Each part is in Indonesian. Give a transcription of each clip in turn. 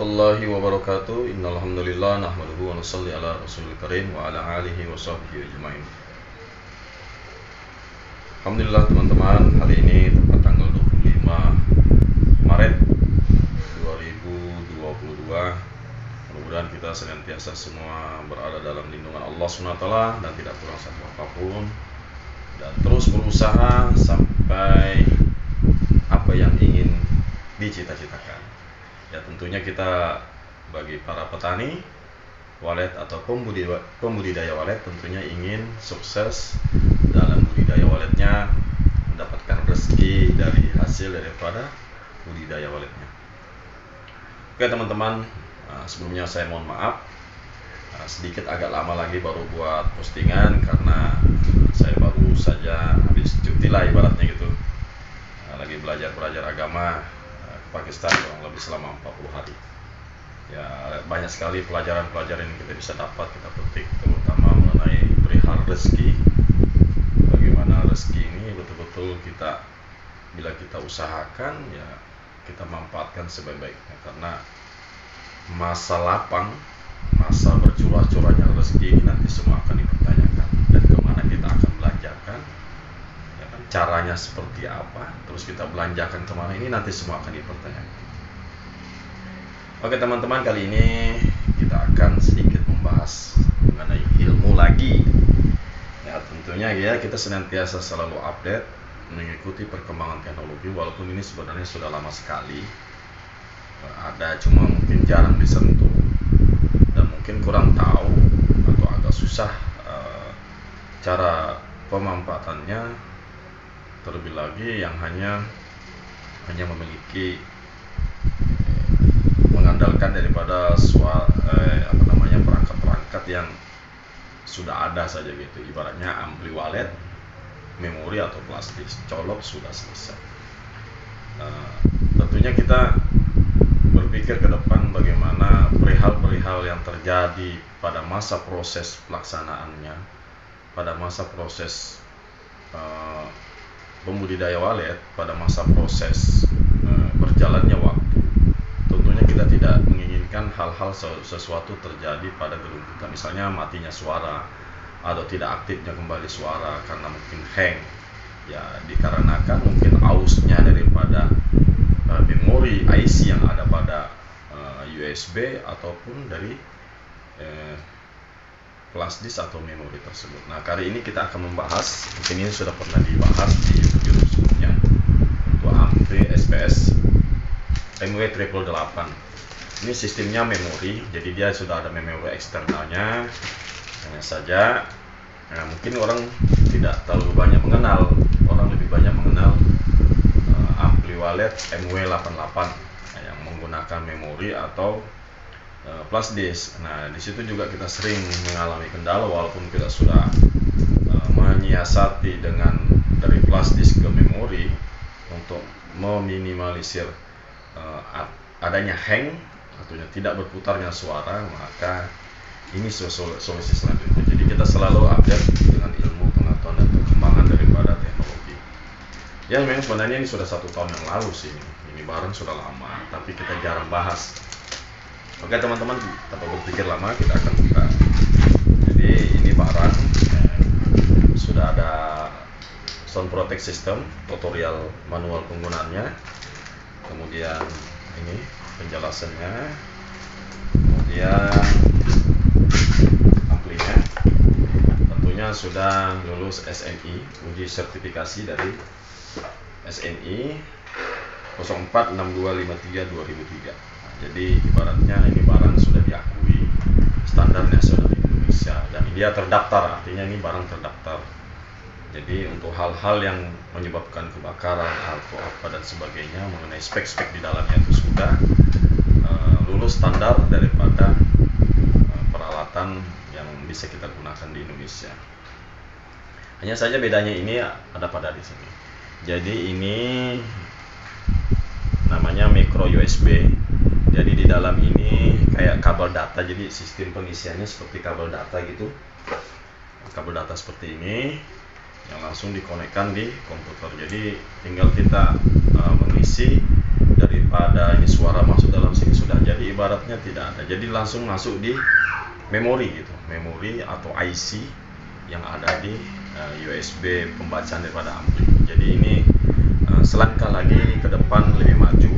warahmatullahi wabarakatuh. Innal hamdalillah nahmaduhu wa nusalli ala rasulil karim wa ala alihi wa sahbihi ajmain. Alhamdulillah teman-teman, hari ini tepat tanggal 25 Maret 2022. Mudah-mudahan kita senantiasa semua berada dalam lindungan Allah SWT dan tidak kurang satu apapun, dan terus berusaha sampai apa yang ingin dicita-citakan. Ya, tentunya kita bagi para petani walet atau pembudidaya walet tentunya ingin sukses dalam budidaya waletnya, mendapatkan rezeki dari hasil daripada budidaya waletnya. Oke teman-teman, sebelumnya saya mohon maaf, sedikit agak lama lagi baru buat postingan karena saya baru saja habis cuti lah ibaratnya gitu, lagi belajar agama Pakistan kurang lebih selama 40 hari. Ya, banyak sekali pelajaran-pelajaran yang kita bisa dapat, kita petik, terutama mengenai perihal rezeki. Bagaimana rezeki ini betul-betul kita, bila kita usahakan, ya kita manfaatkan sebaik-baiknya. Karena masa lapang, masa bercurah-curahnya rezeki ini nanti semua akan dipertanyakan. Dan kemana kita akan belanjakan, caranya seperti apa, terus kita belanjakan kemana, ini nanti semua akan dipertanyakan. Oke teman-teman, kali ini kita akan sedikit membahas mengenai ilmu lagi. Ya tentunya ya, kita senantiasa selalu update mengikuti perkembangan teknologi, walaupun ini sebenarnya sudah lama sekali ada, cuma mungkin jarang disentuh dan mungkin kurang tahu atau agak susah cara pemanfaatannya. Terlebih lagi yang hanya memiliki mengandalkan daripada perangkat-perangkat yang sudah ada saja gitu, ibaratnya ampli walet, memori atau plastik, colok sudah selesai. Tentunya kita berpikir ke depan bagaimana perihal-perihal yang terjadi pada masa proses pelaksanaannya, pada masa proses pembudidaya walet, pada masa proses berjalannya waktu. Tentunya kita tidak menginginkan hal-hal sesuatu terjadi pada gedung kita, misalnya matinya suara atau tidak aktifnya kembali suara karena mungkin hang, ya dikarenakan mungkin ausnya daripada memori IC yang ada pada USB ataupun dari flash disk atau memori tersebut. Nah, kali ini kita akan membahas, mungkin ini sudah pernah dibahas di YouTube sebelumnya, untuk ampli SPS MW888. Ini sistemnya memori, jadi dia sudah ada memori eksternalnya. Hanya saja, mungkin orang tidak terlalu banyak mengenal, orang lebih banyak mengenal ampli walet MW88 yang menggunakan memori atau flash disk. Nah, di situ juga kita sering mengalami kendala, walaupun kita sudah menyiasati dengan dari flash disk ke memori untuk meminimalisir adanya hang atau tidak berputarnya suara, maka ini solusi selanjutnya. Jadi kita selalu update dengan ilmu pengetahuan dan perkembangan daripada teknologi. Ya memang sebenarnya ini sudah 1 tahun yang lalu sih, ini barang sudah lama, tapi kita jarang bahas. Oke teman-teman, tanpa berpikir lama kita akan buka. Jadi ini barang sudah ada sound protect system, tutorial manual penggunaannya, kemudian ini penjelasannya, kemudian amplinya, tentunya sudah lulus SNI, uji sertifikasi dari SNI 046253/2003. Jadi ibaratnya ini barang sudah diakui standar nasional Indonesia dan dia terdaftar, artinya ini barang terdaftar. Jadi untuk hal-hal yang menyebabkan kebakaran atau apa dan sebagainya, mengenai spek-spek di dalamnya itu sudah lulus standar daripada peralatan yang bisa kita gunakan di Indonesia. Hanya saja bedanya ini ada pada di sini. Jadi ini namanya micro USB. Jadi di dalam ini kayak kabel data, jadi sistem pengisiannya seperti kabel data gitu. Kabel data seperti ini yang langsung dikonekkan di komputer. Jadi tinggal kita mengisi dari daripada ini suara masuk dalam sini sudah jadi ibaratnya tidak ada, jadi langsung masuk di memori gitu, memori atau IC yang ada di USB pembacaan daripada ampli. Jadi ini selangkah lagi ke depan lebih maju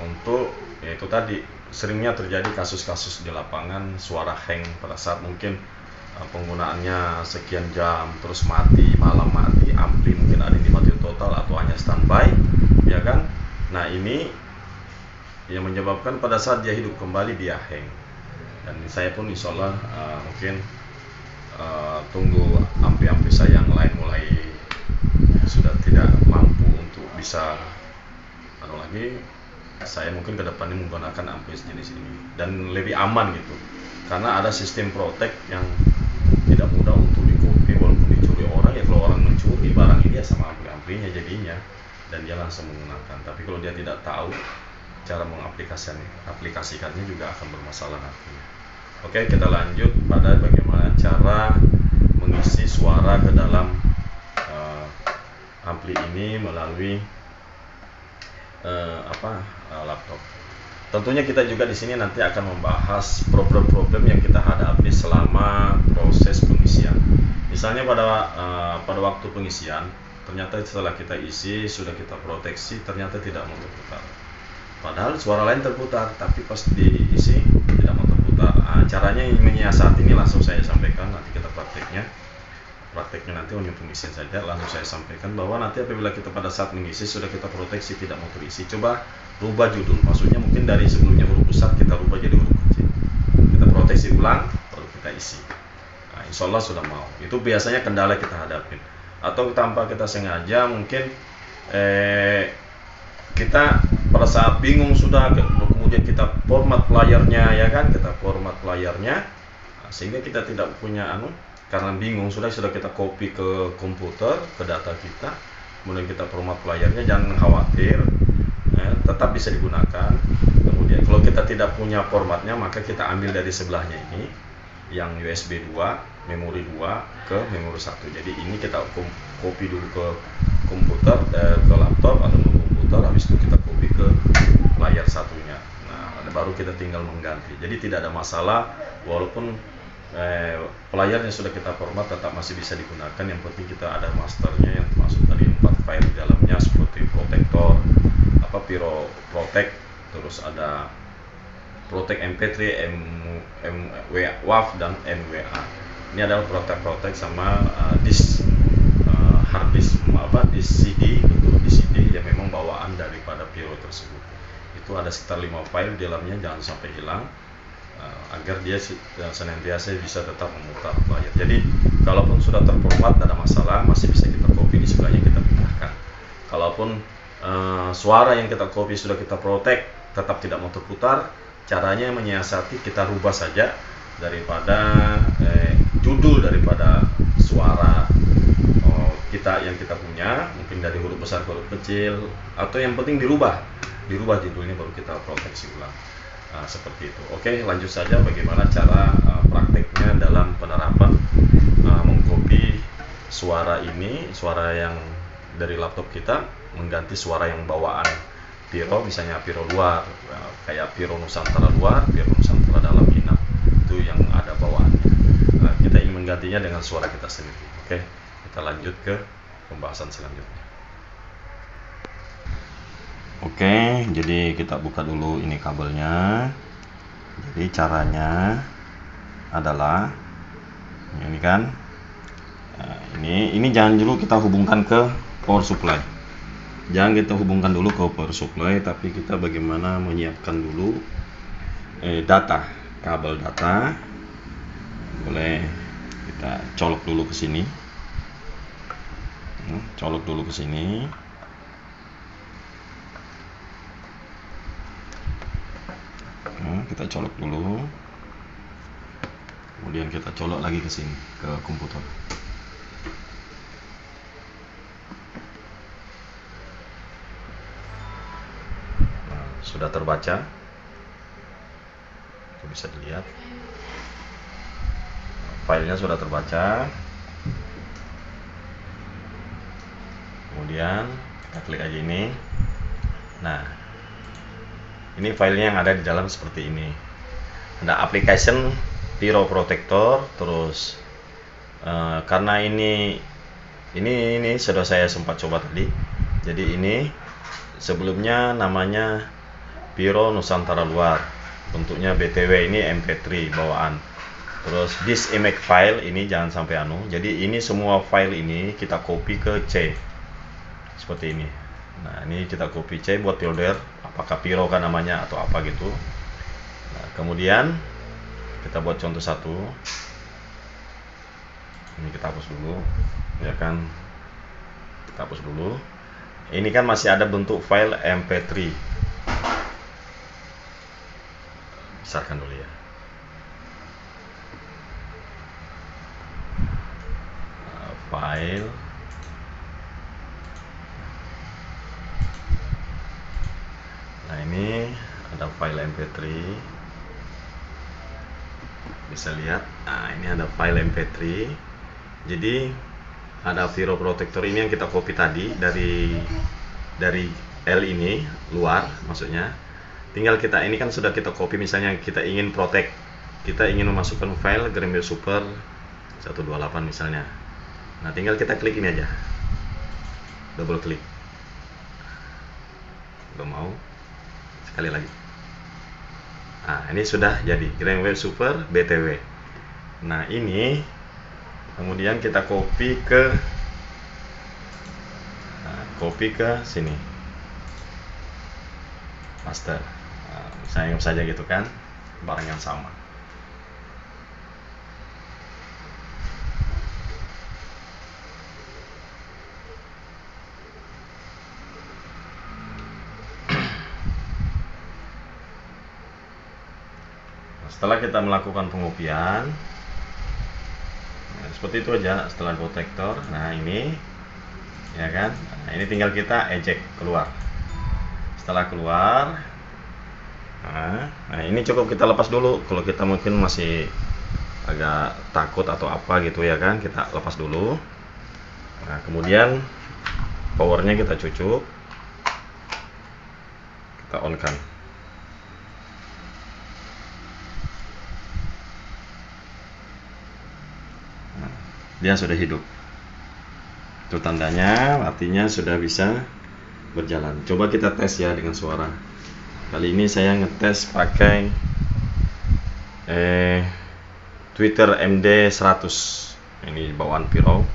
untuk yaitu tadi seringnya terjadi kasus-kasus di lapangan suara hang pada saat mungkin penggunaannya sekian jam terus mati, malam mati, ampli mungkin ada yang dimatikan total atau hanya standby, ya kan. Nah ini yang menyebabkan pada saat dia hidup kembali dia hang. Dan saya pun insya Allah mungkin tunggu ampli-ampli saya yang lain mulai sudah tidak mampu untuk bisa lagi, saya mungkin kedepannya menggunakan ampli jenis ini dan lebih aman gitu, karena ada sistem protect yang tidak mudah untuk di-copy walaupun dicuri orang. Ya kalau orang mencuri barang ini ya sama ampli-amplinya jadinya, dan dia langsung menggunakan. Tapi kalau dia tidak tahu cara mengaplikasikannya juga akan bermasalah nantinya. Oke, kita lanjut pada bagaimana cara mengisi suara ke dalam ampli ini melalui laptop. Tentunya kita juga di sini nanti akan membahas problem-problem yang kita hadapi selama proses pengisian. Misalnya pada waktu pengisian, ternyata setelah kita isi sudah kita proteksi, ternyata tidak mau terputar. Padahal suara lain terputar, tapi pas diisi tidak mau terputar. Caranya menyiasati ini langsung saya sampaikan, nanti kita prakteknya nanti hanya pengisian saja. Langsung saya sampaikan bahwa nanti apabila kita pada saat mengisi sudah kita proteksi tidak mau terisi, coba rubah judul, maksudnya mungkin dari sebelumnya huruf besar kita rubah jadi huruf kecil, kita proteksi ulang baru kita isi. Insya Allah sudah mau. Itu biasanya kendala kita hadapin. Atau tanpa kita sengaja mungkin kita pada saat bingung sudah, kemudian kita format playernya, ya kan, kita format playernya sehingga kita tidak punya karena bingung sudah kita copy ke komputer, ke data kita, kemudian kita format playernya. Jangan khawatir, tetap bisa digunakan. Kemudian kalau kita tidak punya formatnya, maka kita ambil dari sebelahnya ini yang USB 2, memori 2 ke memori 1. Jadi ini kita copy dulu ke komputer, ke laptop atau ke komputer, habis itu kita copy ke layar satunya. Nah, baru kita tinggal mengganti. Jadi tidak ada masalah, walaupun playernya sudah kita format tetap masih bisa digunakan. Yang penting kita ada masternya yang termasuk tadi 4 file di dalamnya seperti protector, Piro Protect, terus ada Protect MP3, WAV dan MWA. Ini adalah Protect sama disk hard disk disk CD, betul, disk CD yang memang bawaan daripada Piro tersebut. Itu ada sekitar 5 file di dalamnya, jangan sampai hilang agar dia senantiasa bisa tetap memutar player. Jadi kalaupun sudah terformat tidak ada masalah, masih bisa kita copy di sebelahnya, kita pindahkan. Kalaupun suara yang kita copy sudah kita protect tetap tidak mau terputar, caranya menyiasati kita rubah saja daripada judul daripada suara kita yang kita punya, mungkin dari huruf besar ke huruf kecil, atau yang penting dirubah judulnya baru kita proteksi ulang. Seperti itu. Oke, lanjut saja bagaimana cara prakteknya dalam penerapan mengcopy suara ini, suara yang dari laptop kita mengganti suara yang bawaan Piro, misalnya Piro luar, kayak Piro Nusantara luar, Piro Nusantara dalam inap, itu yang ada bawaannya. Kita ingin menggantinya dengan suara kita sendiri. Oke, kita lanjut ke pembahasan selanjutnya. Oke, jadi kita buka dulu ini kabelnya. Jadi caranya adalah ini kan, ini jangan dulu kita hubungkan ke power supply. Jangan kita hubungkan dulu ke power supply, tapi kita bagaimana menyiapkan dulu data, kabel data. Boleh kita colok dulu ke sini. Colok dulu ke sini. Kita colok dulu, kemudian kita colok lagi ke sini, ke komputer. Sudah terbaca, itu bisa dilihat filenya sudah terbaca. Kemudian kita klik aja ini. Nah, Ini filenya yang ada di dalam seperti ini. Ada application Piro Protector, terus karena ini sudah saya sempat coba tadi. Jadi ini sebelumnya namanya Piro Nusantara Luar, bentuknya BTW, ini MP3 bawaan. Terus this image file ini jangan sampai jadi ini semua file ini kita copy ke C seperti ini. Nah, ini kita copy C buat folder apakah Piro kan namanya atau apa gitu. Nah, kemudian kita buat contoh satu. Ini kita hapus dulu, ya kan? Kita hapus dulu. Ini kan masih ada bentuk file MP3. Besarkan dulu ya. File. Nah, ini ada file MP3. Bisa lihat. Nah, ini ada file MP3. Jadi ada Piro Protector ini yang kita copy tadi dari L ini luar maksudnya. Tinggal kita ini kan sudah kita copy, misalnya kita ingin protect, kita ingin memasukkan file Greenway Super 128 misalnya. Nah, tinggal kita klik ini aja, double klik. Udah mau, sekali lagi. Nah, ini sudah jadi Greenway Super BTW. Nah, ini kemudian kita copy ke sini, master. Nah, misalnya saja gitu kan, barang yang sama. Setelah kita melakukan pengopian, nah, seperti itu aja. Setelah protector, nah ini ya kan, nah, ini tinggal kita eject keluar. Setelah keluar, nah ini cukup kita lepas dulu. Kalau kita mungkin masih agak takut atau apa gitu ya kan, kita lepas dulu. Nah, kemudian powernya kita cucuk, kita on kan. Dia sudah hidup. Itu tandanya, artinya sudah bisa berjalan. Coba kita tes ya dengan suara. Kali ini saya ngetes pakai Twitter MD100. Ini bawaan Piro.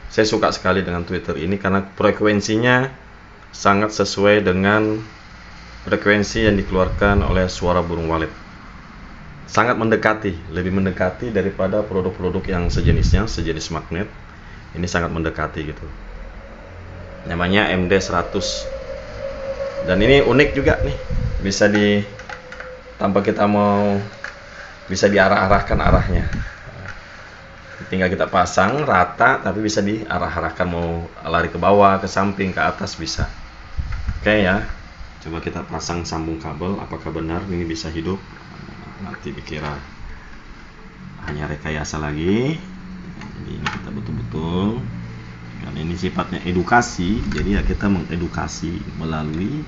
Saya suka sekali dengan Twitter ini karena frekuensinya sangat sesuai dengan frekuensi yang dikeluarkan oleh suara burung walet. Sangat mendekati, lebih mendekati daripada produk-produk yang sejenisnya, sejenis magnet. Ini sangat mendekati gitu. Namanya MD100. Dan ini unik juga nih. Bisa tanpa kita mau, bisa diarah-arahkan arahnya. Tinggal kita pasang rata, tapi bisa diarah-arahkan, mau lari ke bawah, ke samping, ke atas bisa. Oke ya. Coba kita pasang sambung kabel, apakah benar ini bisa hidup? Nanti dikira hanya rekayasa lagi. Jadi ini kita betul-betul, karena ini sifatnya edukasi, jadi ya kita mengedukasi melalui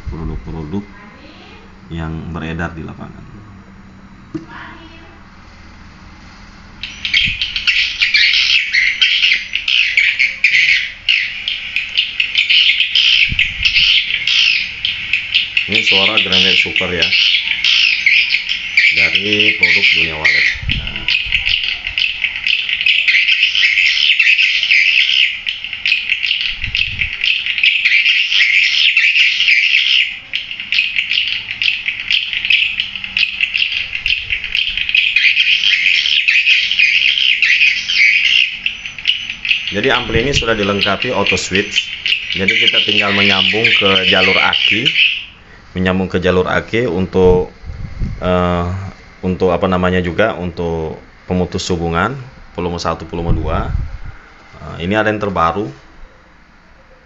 produk-produk yang beredar di lapangan. Ini suara Greenway Super ya, dari produk Dunia Walet. Nah. Jadi ampli ini sudah dilengkapi auto switch. Jadi kita tinggal menyambung ke jalur aki. Untuk apa namanya juga, untuk pemutus hubungan volume 1, volume 2. Ini ada yang terbaru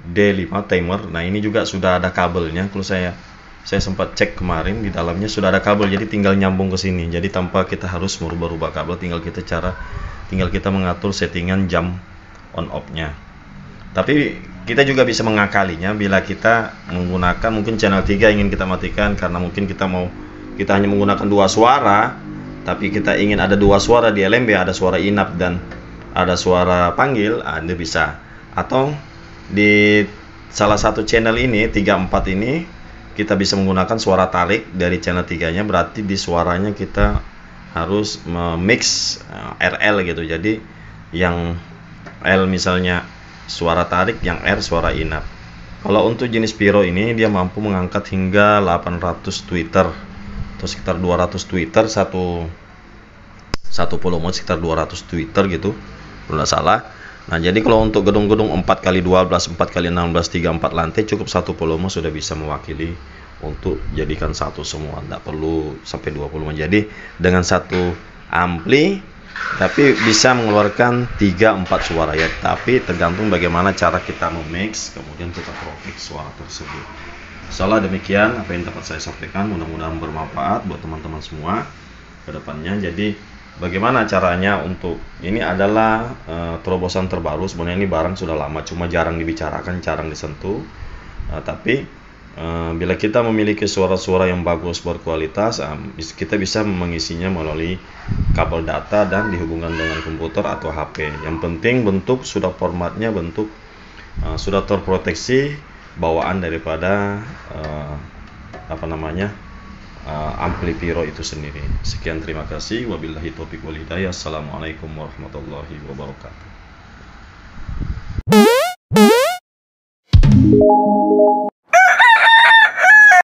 D5 timer. Nah, ini juga sudah ada kabelnya. Kalau saya sempat cek kemarin, di dalamnya sudah ada kabel, jadi tinggal nyambung ke sini. Jadi tanpa kita harus merubah-rubah kabel, tinggal kita mengatur settingan jam on off-nya. Tapi kita juga bisa mengakalinya bila kita menggunakan mungkin channel 3 ingin kita matikan karena mungkin kita hanya menggunakan 2 suara, tapi kita ingin ada 2 suara di LMB, ada suara inap dan ada suara panggil. Anda bisa, atau di salah satu channel ini 34 ini kita bisa menggunakan suara tarik dari channel 3-nya, berarti di suaranya kita harus mix RL gitu. Jadi yang L misalnya suara tarik, yang R suara inap. Kalau untuk jenis Piro ini dia mampu mengangkat hingga 800 tweeter atau sekitar 200 tweeter, satu volume sekitar 200 tweeter gitu kalau nggak salah. Nah, jadi kalau untuk gedung-gedung 4x12, 4x16, 34 lantai cukup satu volume sudah bisa mewakili untuk jadikan satu semua, tidak perlu sampai 2 volume. Jadi dengan satu ampli tapi bisa mengeluarkan 3-4 suara ya, tapi tergantung bagaimana cara kita memix kemudian kita profit suara tersebut. Salah demikian apa yang dapat saya sampaikan, mudah-mudahan bermanfaat buat teman-teman semua ke depannya. Jadi bagaimana caranya untuk ini adalah terobosan terbaru. Sebenarnya ini barang sudah lama, cuma jarang dibicarakan, jarang disentuh. Tapi bila kita memiliki suara-suara yang bagus berkualitas, kita bisa mengisinya melalui kabel data dan dihubungkan dengan komputer atau HP. Yang penting bentuk sudah formatnya, bentuk sudah terproteksi bawaan daripada ampli Piro itu sendiri. Sekian, terima kasih. Wabillahi taufiq wal hidayah. Assalamualaikum warahmatullahi wabarakatuh.